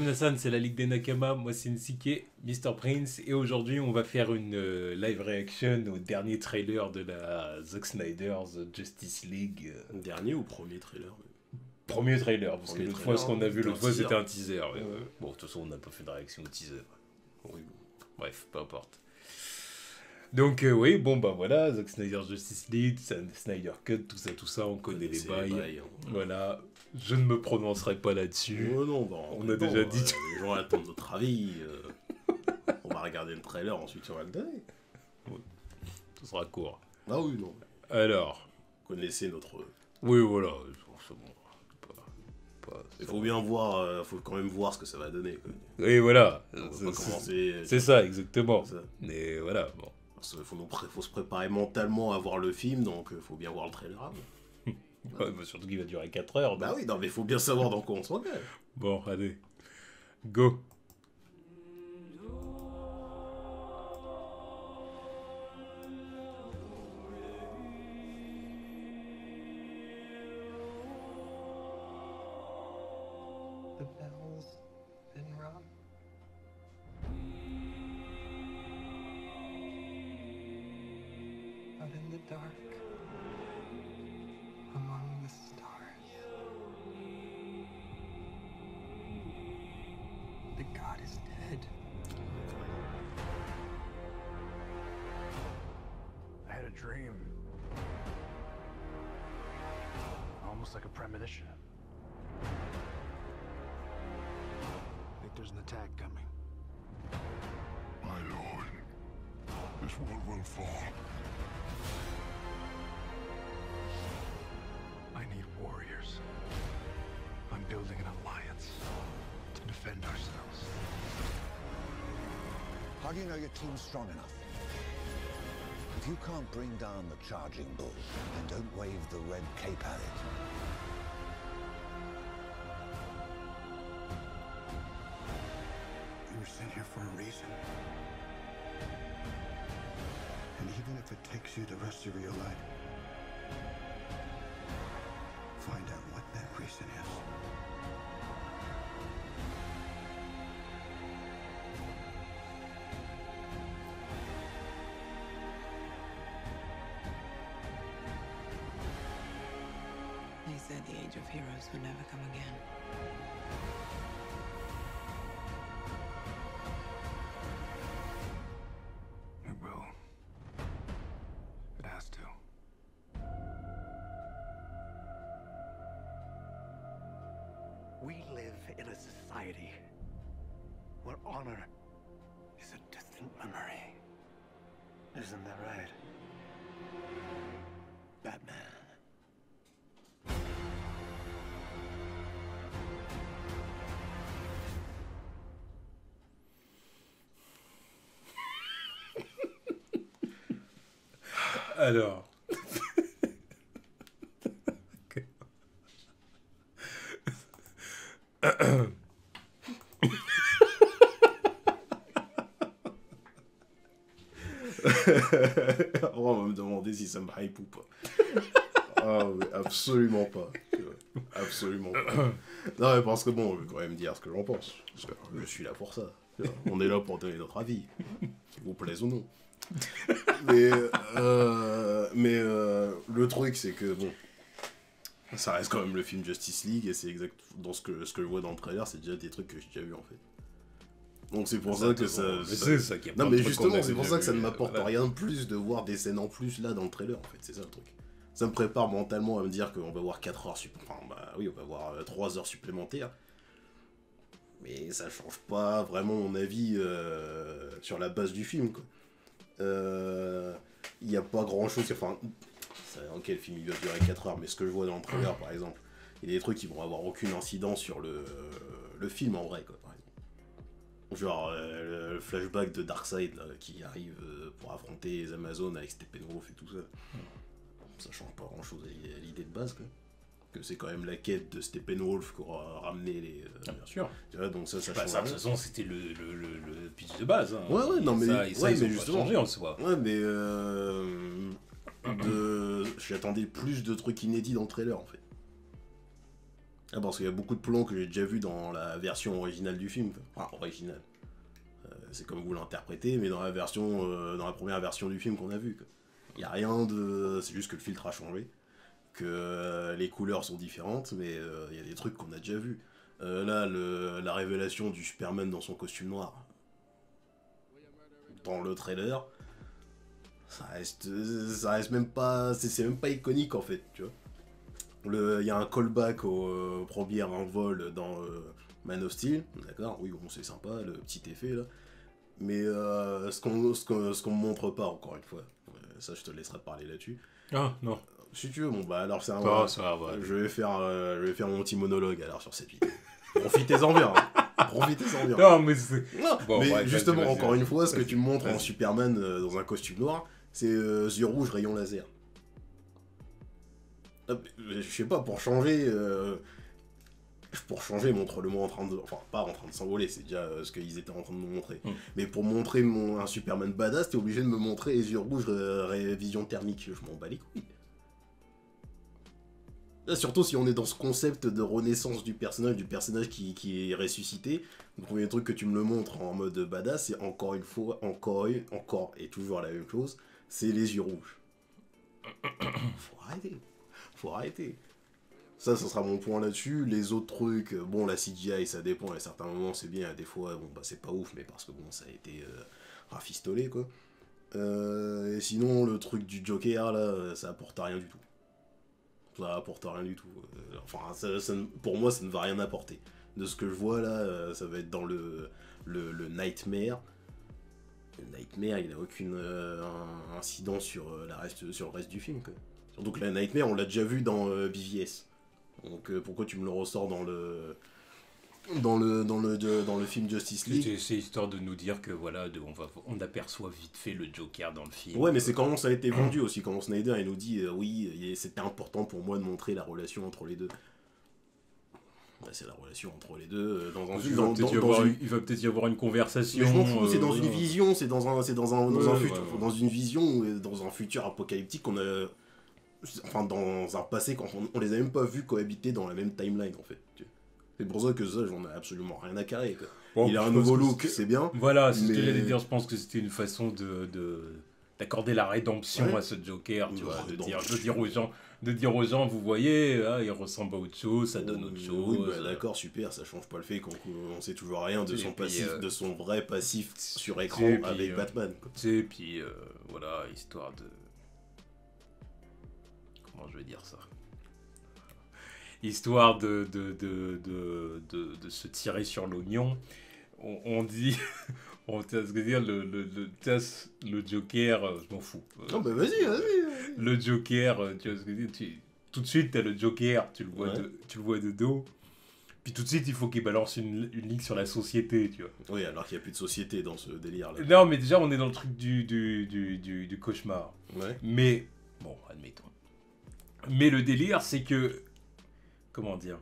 Minasan, c'est la Ligue des Nakama, moi c'est Nsike, Mr. Prince, et aujourd'hui on va faire une live reaction au dernier trailer de la Zack Snyder's Justice League. Dernier ou premier trailer? Premier trailer, parce que l'autre fois ce qu'on a vu l'autre fois c'était un teaser. Ouais. Bon, de toute façon on n'a pas fait de réaction au teaser. Oui. Bref, peu importe. Donc oui, bon bah voilà, Zack Snyder's Justice League, Snyder Cut, tout ça, on connaît les bails. Voilà, je ne me prononcerai pas là-dessus. Non, on a déjà dit. Les gens attendent notre avis. On va regarder le trailer, ensuite on va le donner. Oui, ce sera court. Ah oui, non. Alors. Connaissez notre... Oui, voilà, c'est bon. Il faut bien voir, faut quand même voir ce que ça va donner. Quoi. Oui, voilà. C'est ça, exactement. Ça. Mais voilà, bon. Faut se préparer mentalement à voir le film, donc faut bien voir le trailer avant. Ouais, bah, surtout qu'il va durer 4 heures. Donc. Bah oui, non, mais faut bien savoir dans quoi on s'engage. Bon, allez. Go. The bell's been rung. Out in the dark, among the stars, the god is dead. I had a dream. Almost like a premonition. I think there's an attack coming. My lord, this world will fall. I need warriors. I'm building an alliance to defend ourselves. How do you know your team's strong enough? If you can't bring down the charging bull, then don't wave the red cape at it. You were sent here for a reason. And even if it takes you the rest of your life, find out what that reason is. They said the Age of Heroes would never come again. It will. It has to. We live in a society where honor is a distant memory. Isn't that right, Batman? Alors. On va me demander si ça me hype ou pas. Ah oui, absolument pas. Absolument pas. Non mais parce que bon, je vais quand même dire ce que j'en pense. Parce que je suis là pour ça. On est là pour donner notre avis. Qu'il vous plaise ou non. Mais le truc c'est que bon, ça reste quand même le film Justice League et c'est exact dans ce que je vois dans le trailer, c'est déjà des trucs que j'ai déjà vu en fait. Donc c'est pour ça que ça... C'est ça qui est Non mais justement, c'est pour ça que ça ne m'apporte rien de plus de voir des scènes en plus là dans le trailer en fait, c'est ça le truc. Ça me prépare mentalement à me dire qu'on va voir 4 heures supplémentaires, enfin bah oui on va voir 3 heures supplémentaires. Mais ça change pas vraiment mon avis sur la base du film quoi. Il n'y a pas grand chose, enfin... Ok, le film il va durer 4 heures, mais ce que je vois dans le trailer par exemple, il y a des trucs qui vont avoir aucune incidence sur le film en vrai quoi. Genre le flashback de Darkseid là, qui arrive pour affronter les Amazones avec Steppenwolf et tout ça. Ça change pas grand chose à l'idée de base quoi. Que c'est quand même la quête de Steppenwolf qui aura ramené les... Ah, bien sûr. Tu vois, donc ça change de toute façon c'était le pitch de base. Hein. Ouais, non mais... Ça, ils ont justement changé en soi. Ouais mais... J'attendais plus de trucs inédits dans le trailer en fait. Ah, parce qu'il y a beaucoup de plans que j'ai déjà vus dans la version originale du film. Enfin, originale. C'est comme vous l'interprétez, mais dans la première version du film qu'on a vue. Il n'y a rien de... C'est juste que le filtre a changé. Que les couleurs sont différentes, mais il y a des trucs qu'on a déjà vus. Là, la révélation du Superman dans son costume noir. Dans le trailer, ça reste même pas... C'est même pas iconique, en fait, tu vois. Il y a un callback au premier envol dans Man of Steel, d'accord, oui, bon, c'est sympa, le petit effet, là. Mais ce qu'on me montre pas, encore une fois, ça, je te laisserai parler là-dessus. Ah, non. Si tu veux, bon, bah, alors, c'est un... Ça va. Je vais faire mon petit monologue, alors, sur cette vidéo. Profitez-en bien, hein. Profitez-en bien. Non, mais c'est... Non, Bon, mais ouais, justement, vas-y, encore une fois, ce que tu me montres en vas-y. Superman dans un costume noir, c'est yeux rouges, rayon laser. Je sais pas, pour changer, montre-le-moi en train de... Enfin, pas en train de s'envoler, c'est déjà ce qu'ils étaient en train de nous montrer. Mais pour montrer un Superman badass, t'es obligé de me montrer les yeux rouges, vision thermique. Je m'en bats les couilles. Là, surtout si on est dans ce concept de renaissance du personnage qui est ressuscité. Le premier truc que tu me le montres en mode badass, c'est encore une fois, encore et toujours la même chose, c'est les yeux rouges. Faut arrêter. Ça sera mon point là-dessus. Les autres trucs, bon, la CGI, ça dépend. À certains moments, c'est bien. À des fois, bon, bah, c'est pas ouf, mais parce que bon, ça a été rafistolé, quoi. Et sinon, le truc du Joker, là, ça apporte rien du tout. Ça apporte rien du tout. Enfin, pour moi, ça ne va rien apporter. De ce que je vois, là, ça va être dans le Nightmare. Le Nightmare, il n'a aucune incidence sur le reste du film, quoi. Surtout que la Nightmare, on l'a déjà vu dans BVS. Donc pourquoi tu me le ressors dans le film Justice League? C'est histoire de nous dire que voilà, on aperçoit vite fait le Joker dans le film. Ouais, mais c'est comment ça a été vendu aussi. Comment Snyder il nous dit oui, c'était important pour moi de montrer la relation entre les deux. Bah, c'est la relation entre les deux dans un Il va peut-être y avoir une conversation. Mais je m'en fous, c'est dans une vision, c'est dans un futur, ouais. dans une vision, dans un futur apocalyptique qu'on a. Enfin, dans un passé, quand on les a même pas vus cohabiter dans la même timeline, en fait. C'est pour ça que ça, j'en ai absolument rien à carrer, quoi. Bon, il a un nouveau look, c'est bien. Voilà, c'est ce que mais... j'allais dire. Je pense que c'était une façon d'accorder la rédemption à ce Joker, tu vois, de dire aux gens, vous voyez, ah, il ressemble à autre chose, ça donne autre chose. Oui, bah, d'accord, super, ça change pas le fait qu'on sait toujours rien de son passif, de son vrai passif sur écran avec Batman, quoi. Tu sais, puis voilà, histoire de... Comment je vais dire ça? Histoire de se tirer sur l'oignon, on dit... le Joker, je m'en fous. Non, bah vas-y. Le Joker, tu vois ce que je veux dire, tout de suite, t'as le Joker, tu le vois de dos. Puis tout de suite, il faut qu'il balance une ligne sur la société, tu vois. Oui, alors qu'il n'y a plus de société dans ce délire-là. Non, mais déjà, on est dans le truc du cauchemar. Ouais. Mais, bon, admettons. Mais le délire, c'est que... Comment dire?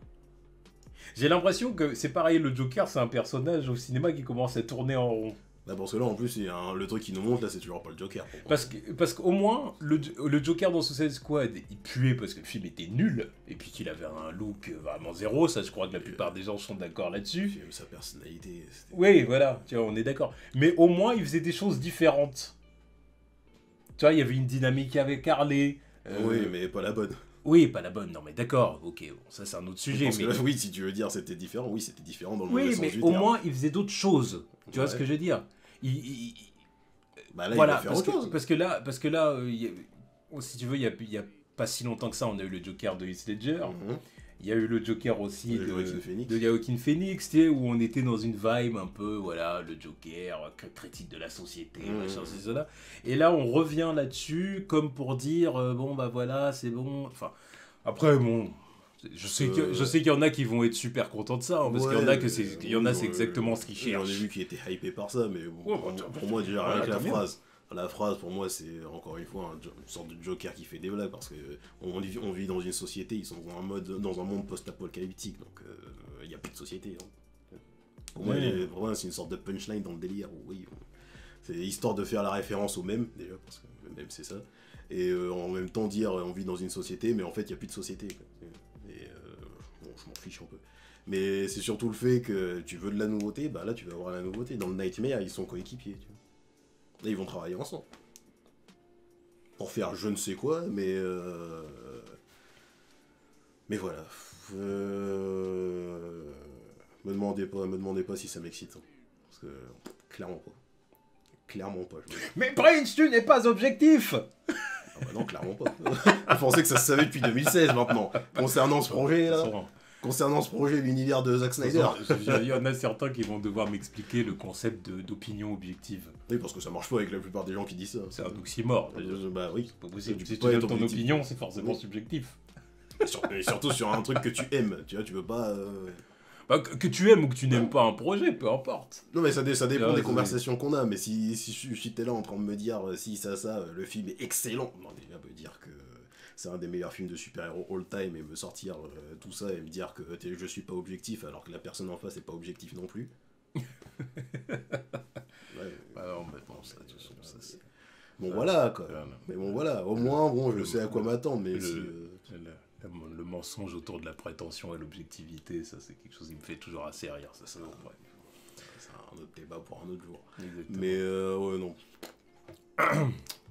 J'ai l'impression que c'est pareil, le Joker, c'est un personnage au cinéma qui commence à tourner en rond. Bah parce que là, en plus, le truc qui nous montre, là, c'est toujours pas le Joker. Parce qu'au moins, le Joker dans Suicide Squad, il puait parce que le film était nul, et puis qu'il avait un look vraiment zéro, ça je crois que la plupart des gens sont d'accord là-dessus. Sa personnalité... Oui, voilà, tu vois, on est d'accord. Mais au moins, il faisait des choses différentes. Tu vois, il y avait une dynamique avec Harley. Oui, mais pas la bonne. Oui, pas la bonne, non mais d'accord, ok, bon, ça c'est un autre sujet. Parce que là, oui, si tu veux dire c'était différent, oui, c'était différent dans le mauvais sens du terme. Oui, mais au moins, il faisait d'autres choses, tu vois ce que je veux dire. Bah là, voilà, il va faire autre chose. Parce que là, si tu veux, il y a pas si longtemps que ça, on a eu le Joker de Heath Ledger. Il y a eu le Joker aussi de Joaquin Phoenix, tu sais, où on était dans une vibe un peu, voilà, le Joker, critique de la société, machin, c'est ça. Et là, on revient là-dessus, comme pour dire, bon, bah voilà, c'est bon. Enfin, après, bon, je sais qu'il y en a qui vont être super contents de ça, hein, parce qu'il y en a c'est exactement ce qu'ils cherchent. J'en ai vu qui étaient hypés par ça, mais bon, pour moi, déjà, rien que la phrase, pour moi, c'est encore une fois une sorte de Joker qui fait des blagues, parce que on vit dans une société, ils sont dans un monde post-apocalyptique, donc il n'y a plus de société. Hein. Pour moi, c'est une sorte de punchline dans le délire. Oui, c'est histoire de faire la référence au même, déjà, parce que le même c'est ça, et en même temps dire on vit dans une société, mais en fait il n'y a plus de société. Quoi. Et bon, je m'en fiche un peu. Mais c'est surtout le fait que tu veux de la nouveauté, bah là tu vas avoir la nouveauté. Dans le Nightmare, ils sont coéquipiers, tu vois. Là, ils vont travailler ensemble. Pour faire je ne sais quoi, mais voilà. Me demandez pas si ça m'excite. Hein. Parce que clairement pas. Clairement pas. Mais Prince, tu n'es pas objectif. Ah bah non, clairement pas. Je pensais que ça se savait depuis 2016 maintenant. Concernant ce projet là. Concernant ce projet, l'univers de Zack Snyder. Il y en a certains qui vont devoir m'expliquer le concept d'opinion objective. Oui, parce que ça marche pas avec la plupart des gens qui disent ça. C'est un oxymore. Bah oui. C'est pas possible. Tu Si peux tu pas donnes être ton objectif. opinion, c'est forcément subjectif. Et surtout sur un truc que tu aimes. Tu vois, tu peux pas. Bah, que tu aimes ou que tu n'aimes pas un projet, peu importe. Non, mais ça dépend des c'est- conversations qu'on a. Mais si t'es là en train de me dire si ça, le film est excellent. Non, déjà, me dire que c'est un des meilleurs films de super-héros all time et me sortir tout ça et me dire que je suis pas objectif alors que la personne en face est pas objectif non plus. Ouais. Bah non, mais bon, ça, c'est... Bon, voilà, quoi. Voilà. Mais bon, voilà. Au moins, bon, je sais à quoi m'attendre, mais si... Le mensonge autour de la prétention et l'objectivité, ça c'est quelque chose qui me fait toujours assez rire. Ça, ouais. C'est un autre débat pour un autre jour. Exactement. Mais ouais, non.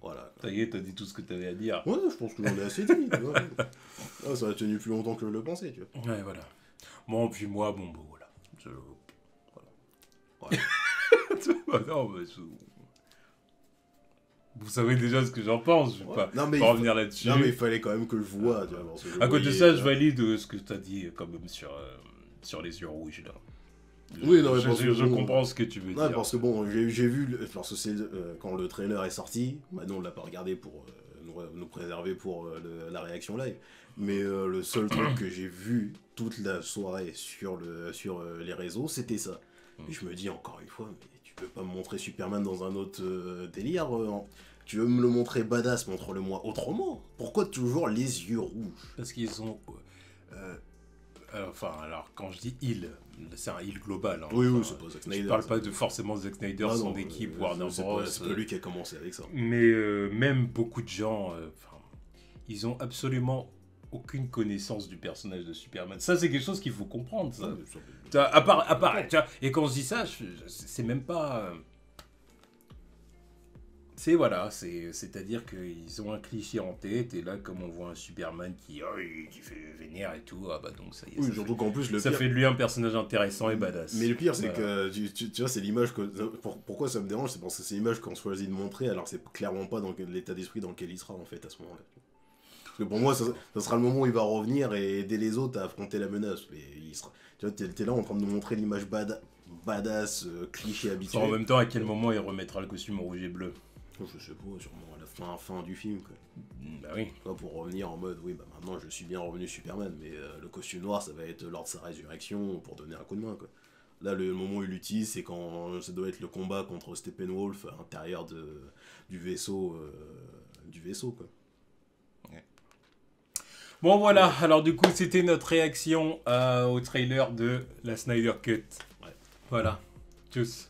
Voilà. Ça y est, t'as dit tout ce que t'avais à dire. Ouais, je pense que j'en ai assez dit, tu vois. Ah, ça a tenu plus longtemps que je le pensais, tu vois. Ouais, voilà. Bon, puis moi, bon, bah voilà. Voilà. Bah, non, mais vous savez déjà ce que j'en pense, je vais Ouais. pas, Non, mais pas il revenir là-dessus. Non, mais il fallait quand même que je vois, tu vois. Parce que je À côté de voyais, ça, je valide ce que t'as dit quand même sur les yeux rouges, là. Oui, non, mais parce que je bon, comprends ce que tu veux non, dire. parce que bon, j'ai vu, parce que c'est quand le trailer est sorti, maintenant on l'a pas regardé pour nous préserver pour la réaction live, mais le seul truc que j'ai vu toute la soirée sur les réseaux, c'était ça. Et je me dis encore une fois, mais tu peux pas me montrer Superman dans un autre délire tu veux me le montrer badass, montre-le-moi autrement. Pourquoi toujours les yeux rouges? Parce qu'ils ont... alors, quand je dis il, c'est un il global. Hein. Oui, Enfin, c'est pas Zack Snyder. je parle pas de forcément Zack Snyder, Ah son non, équipe, Warner c'est Bros. pas lui qui a commencé avec ça. Mais même beaucoup de gens, ils ont absolument aucune connaissance du personnage de Superman. Ça, c'est quelque chose qu'il faut comprendre. Ça. Tu vois, à part, tu vois, et quand je dis ça, c'est même pas... c'est-à-dire qu'ils ont un cliché en tête, et là, comme on voit un Superman qui fait vénère et tout, ah bah donc ça y est, Oui, surtout qu'en plus, ça fait de lui un personnage intéressant et badass. Mais le pire, c'est Voilà. que, tu vois, c'est l'image que... Pourquoi ça me dérange? C'est parce que c'est l'image qu'on choisit de montrer, alors c'est clairement pas dans l'état d'esprit dans lequel il sera, en fait, à ce moment-là. Parce que pour moi, ça sera le moment où il va revenir et aider les autres à affronter la menace. Mais il sera... Tu vois, t'es là en train de nous montrer l'image badass, cliché habituel. En même temps, à quel moment il remettra le costume en rouge et bleu? Je sais pas, sûrement à la fin du film, quoi. Bah oui. Pour revenir en mode, oui, bah maintenant je suis bien revenu Superman, mais le costume noir, ça va être lors de sa résurrection pour donner un coup de main, quoi. Là, le moment où il l'utilise, c'est quand ça doit être le combat contre Steppenwolf à l'intérieur du vaisseau, quoi. Ouais. Bon, voilà. Alors, du coup, c'était notre réaction au trailer de la Snyder Cut. Ouais. Voilà. Tchuss.